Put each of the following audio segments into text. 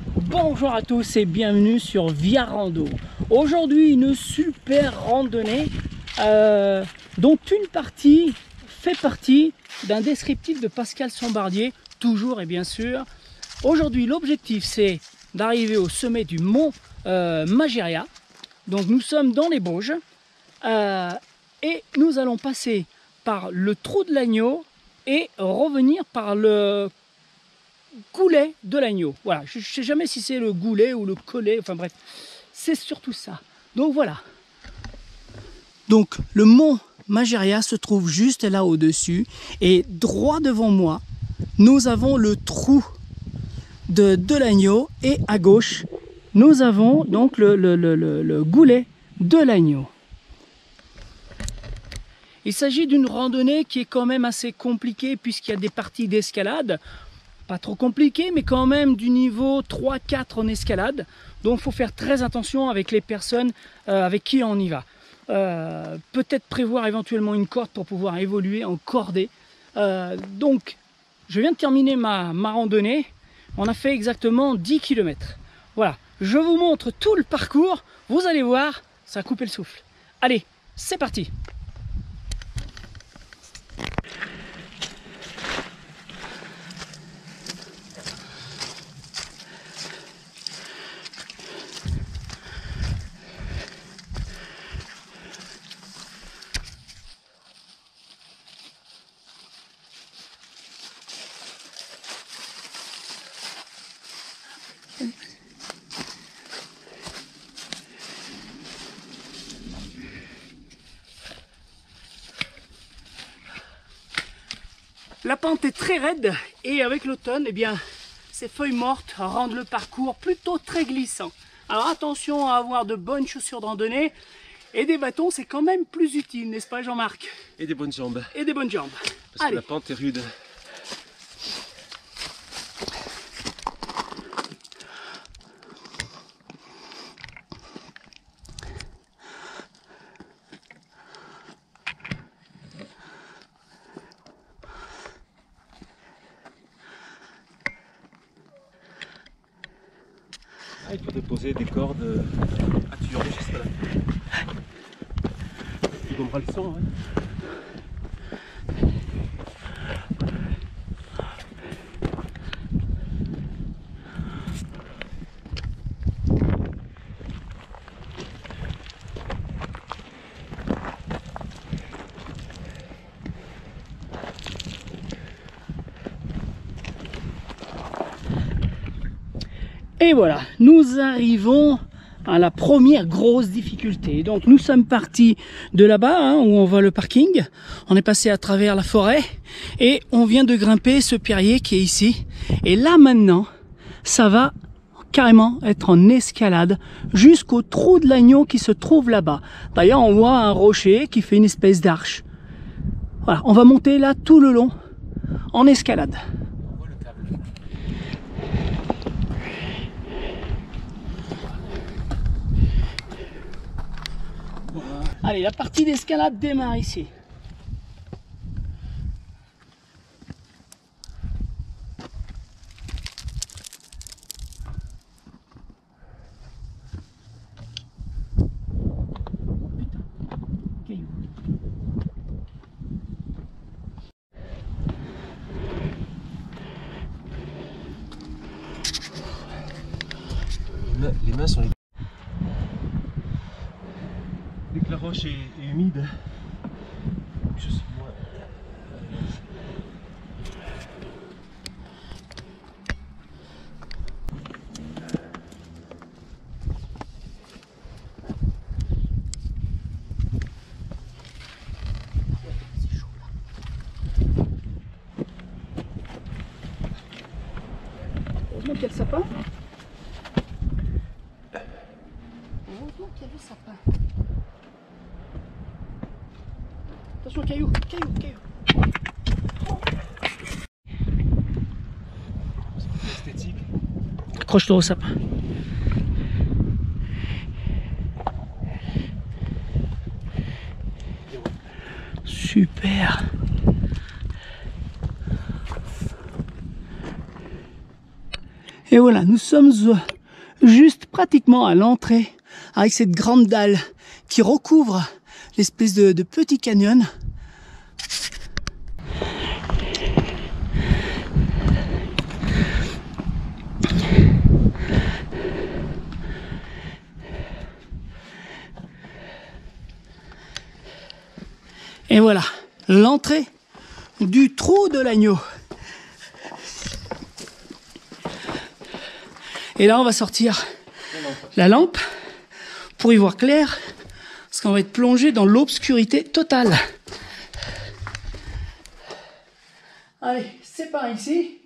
Bonjour à tous et bienvenue sur Via Rando. Aujourd'hui une super randonnée dont une partie fait partie d'un descriptif de Pascal Sambardier, toujours et bien sûr. Aujourd'hui l'objectif c'est d'arriver au sommet du mont Magéria. Donc nous sommes dans les Bauges et nous allons passer par le trou de l'agneau et revenir par le goulet de l'agneau. Voilà, je ne sais jamais si c'est le goulet ou le collet, enfin bref, c'est surtout ça. Donc voilà. Donc le mont Magéria se trouve juste là au-dessus et droit devant moi, nous avons le trou de l'agneau et à gauche, nous avons donc le goulet de l'agneau. Il s'agit d'une randonnée qui est quand même assez compliquée puisqu'il y a des parties d'escalade. Pas trop compliqué, mais quand même du niveau 3-4 en escalade. Donc il faut faire très attention avec les personnes avec qui on y va. Peut-être prévoir éventuellement une corde pour pouvoir évoluer en cordée. Donc je viens de terminer ma randonnée. On a fait exactement 10 km. Voilà, je vous montre tout le parcours. Vous allez voir, ça a coupé le souffle. Allez, c'est parti! La pente est très raide et avec l'automne, eh bien, ces feuilles mortes rendent le parcours plutôt très glissant. Alors attention à avoir de bonnes chaussures de randonnée et des bâtons, c'est quand même plus utile, n'est-ce pas Jean-Marc? Et des bonnes jambes. Et des bonnes jambes. Parce que la pente est rude. Il faut déposer des cordes. Ah, tu enregistres là. Tu comprends le son, hein. Et voilà, nous arrivons à la première grosse difficulté. Donc nous sommes partis de là-bas, hein, où on voit le parking. On est passé à travers la forêt et on vient de grimper ce pierrier qui est ici. Et là maintenant, ça va carrément être en escalade jusqu'au trou de l'agneau qui se trouve là-bas. D'ailleurs, on voit un rocher qui fait une espèce d'arche. Voilà, on va monter là tout le long en escalade. Allez, la partie d'escalade démarre ici. Les mains sont... Dès que la roche est humide, je suis moins... C'est chaud là. Heureusement qu'il y a le sapin. Heureusement qu'il y a le sapin. Attention, caillou, caillou, caillou. C'est esthétique. Accroche-toi au sapin. Super. Et voilà, nous sommes juste pratiquement à l'entrée avec cette grande dalle qui recouvre l'espèce de petit canyon. Et voilà, l'entrée du trou de l'agneau. Et là, on va sortir la lampe pour y voir clair, parce qu'on va être plongé dans l'obscurité totale. Allez, c'est par ici.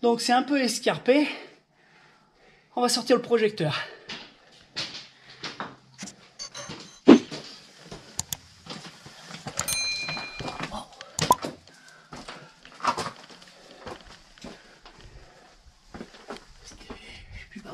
Donc c'est un peu escarpé. On va sortir le projecteur.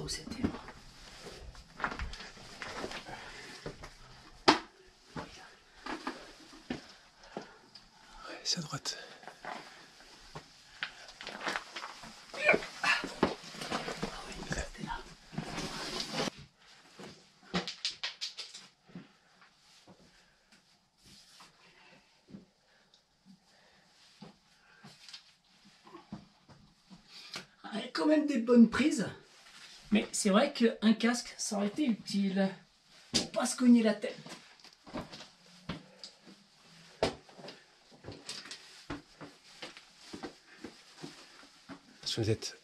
Où c'était, moi. Ouais, c'est à droite. Il y a quand même des bonnes prises. Mais c'est vrai qu'un casque, ça aurait été utile pour pas se cogner la tête. Sur les têtes.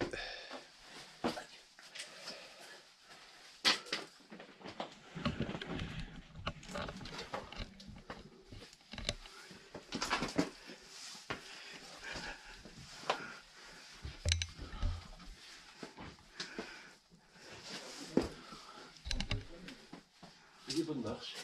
Des bonnes marches.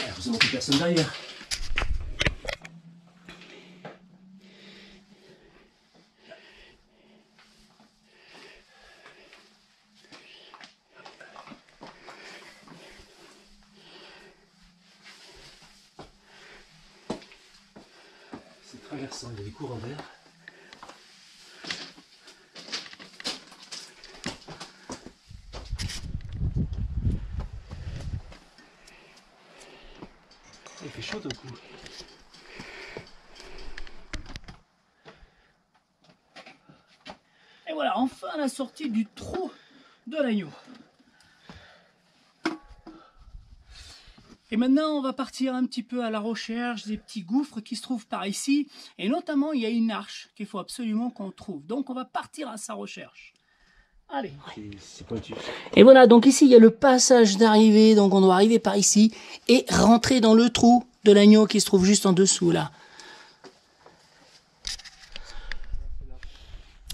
Heureusement qu'il n'y a personne derrière. C'est traversant, il y a des courants d'air. Il fait chaud d'un coup. Et voilà, enfin la sortie du trou de l'agneau. Et maintenant, on va partir un petit peu à la recherche des petits gouffres qui se trouvent par ici. Et notamment, il y a une arche qu'il faut absolument qu'on trouve. Donc, on va partir à sa recherche. Allez. C'est pointu. Et voilà, donc ici, il y a le passage d'arrivée. Donc, on doit arriver par ici et rentrer dans le trou de l'agneau qui se trouve juste en dessous, là.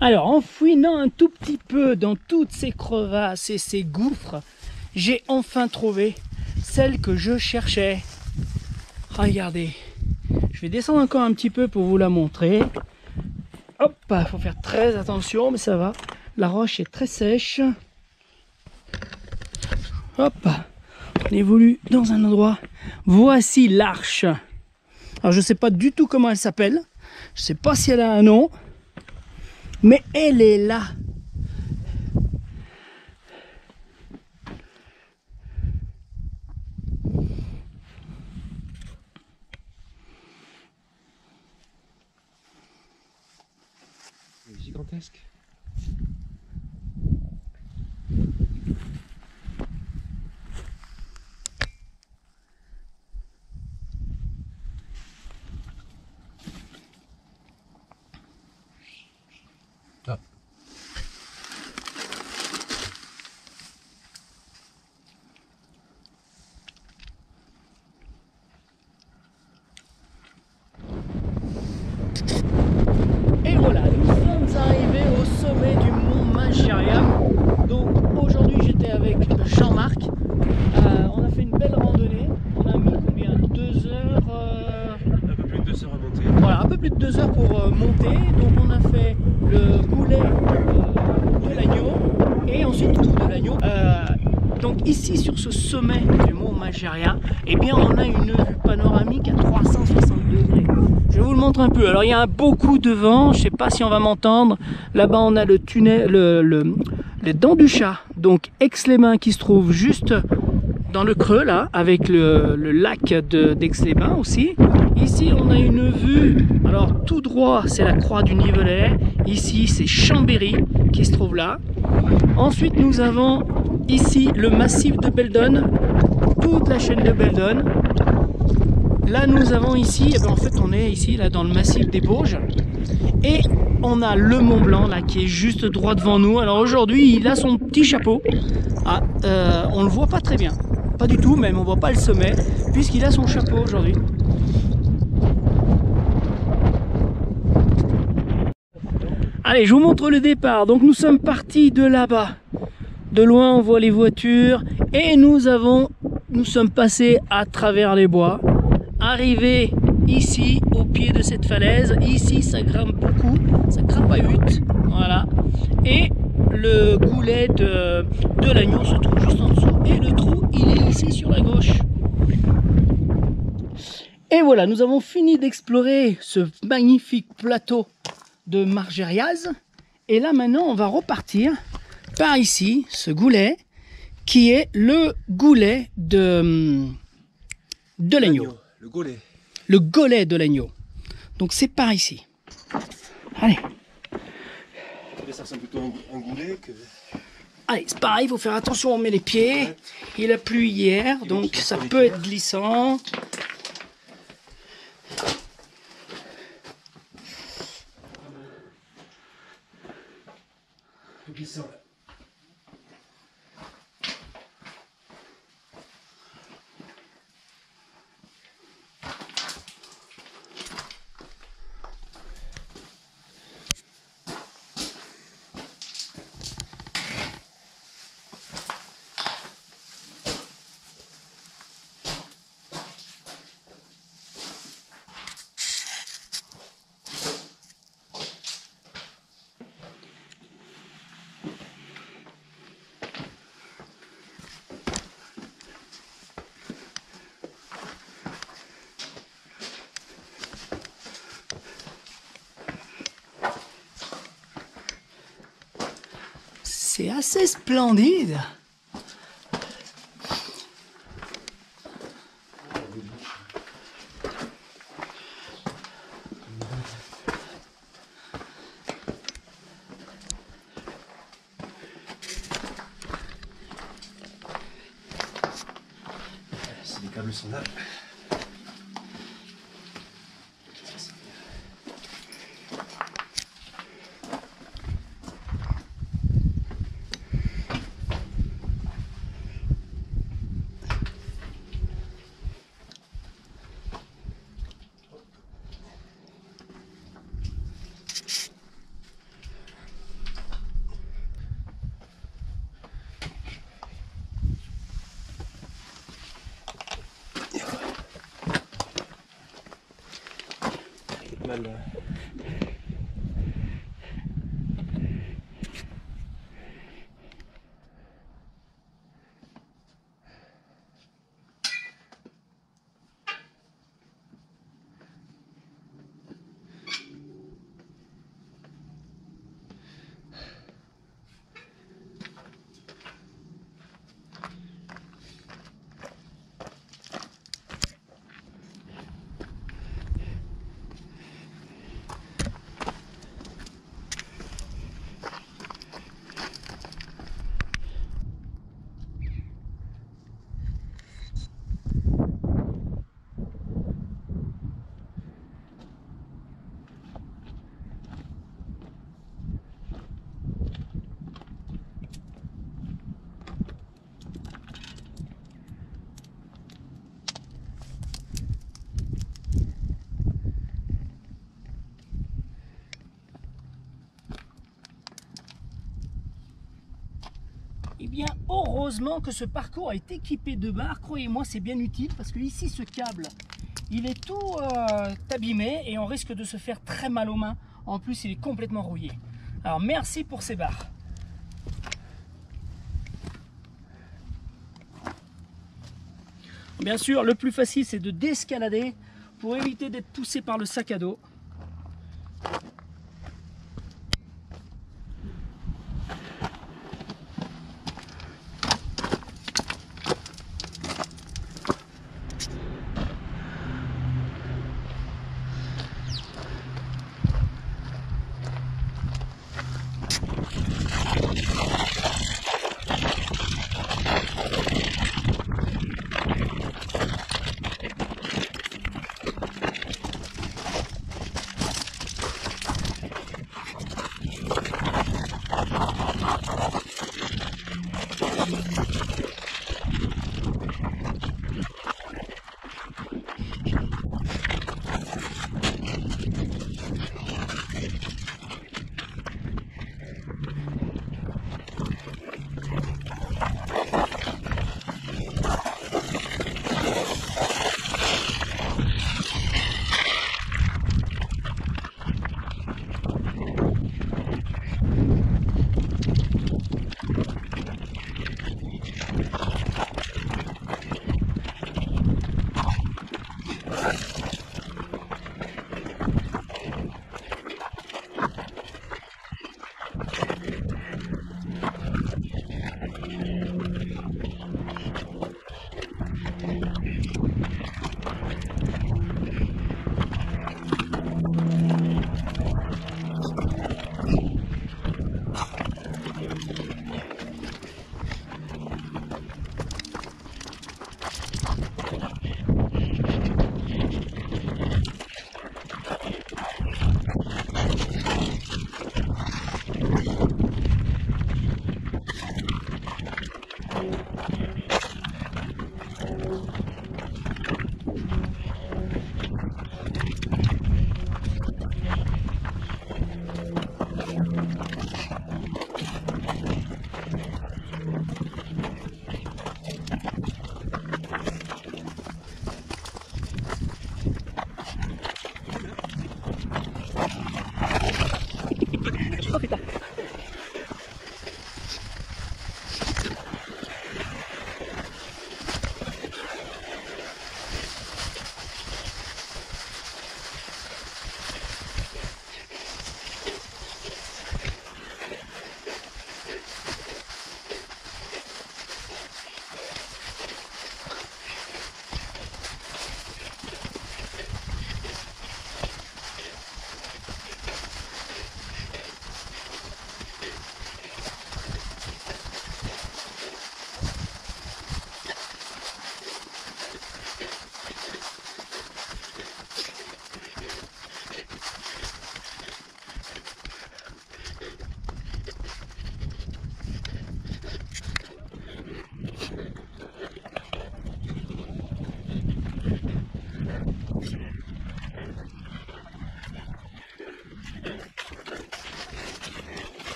Alors, en fouinant un tout petit peu dans toutes ces crevasses et ces gouffres, j'ai enfin trouvé celle que je cherchais. Regardez, je vais descendre encore un petit peu pour vous la montrer. Hop, il faut faire très attention, mais ça va. La roche est très sèche. Hop, on évolue dans un endroit. Voici l'arche. Alors, je ne sais pas du tout comment elle s'appelle. Je ne sais pas si elle a un nom. Mais elle est là. Gigantesque. Ah. Et voilà, nous sommes arrivés au voilà, un peu plus de 2 heures pour monter. Donc on a fait le goulet de l'agneau et ensuite de l'agneau. Donc ici sur ce sommet du mont Mageria, eh bien on a une vue panoramique à 360 degrés. Je vous le montre un peu. Alors il y a beaucoup de vent, je ne sais pas si on va m'entendre. Là-bas on a le tunnel, les Dents du Chat, donc Aix-les-Bains qui se trouve juste dans le creux là, avec le lac d'Aix-les-Bains aussi. Ici on a une vue, alors tout droit c'est la croix du Nivelet, ici c'est Chambéry qui se trouve là. Ensuite nous avons ici le massif de Beldon, toute la chaîne de Beldon. Là nous avons ici, en fait on est ici là dans le massif des Bauges. Et on a le Mont Blanc là qui est juste droit devant nous. Alors aujourd'hui il a son petit chapeau. Ah, on le voit pas très bien. Pas du tout même, on voit pas le sommet. Puisqu'il a son chapeau aujourd'hui. Allez, je vous montre le départ. Donc nous sommes partis de là-bas. De loin on voit les voitures. Et nous sommes passés à travers les bois. Arrivés ici au pied de cette falaise. Ici ça grimpe beaucoup. Ça crapahute. Voilà. Et le goulet de l'agneau se trouve juste en dessous. Et le trou il est ici sur la gauche. Et voilà, nous avons fini d'explorer ce magnifique plateau de Margeriaz. Et là maintenant on va repartir par ici, ce goulet qui est le goulet de l'agneau. Le goulet. Le goulet de l'agneau. Donc c'est par ici. Allez. Ça ressemble plutôt à un goulet que... Allez, c'est pareil, il faut faire attention, on met les pieds. Ouais. Il a plu hier, donc ça peut être glissant. Glissant là. C'est assez splendide. Si les câbles sont là. Mal. Eh bien, heureusement que ce parcours est équipé de barres. Croyez-moi, c'est bien utile parce que ici, ce câble, il est tout abîmé et on risque de se faire très mal aux mains. En plus, il est complètement rouillé. Alors, merci pour ces barres. Bien sûr, le plus facile, c'est de d'escalader pour éviter d'être poussé par le sac à dos.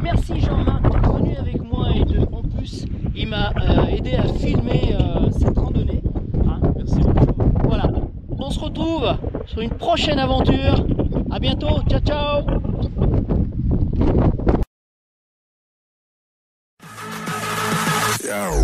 Merci Jean-Marc d'être venu avec moi et en plus il m'a aidé à filmer cette randonnée. Hein, merci beaucoup. Voilà, on se retrouve sur une prochaine aventure. À bientôt, ciao ciao. Yeah.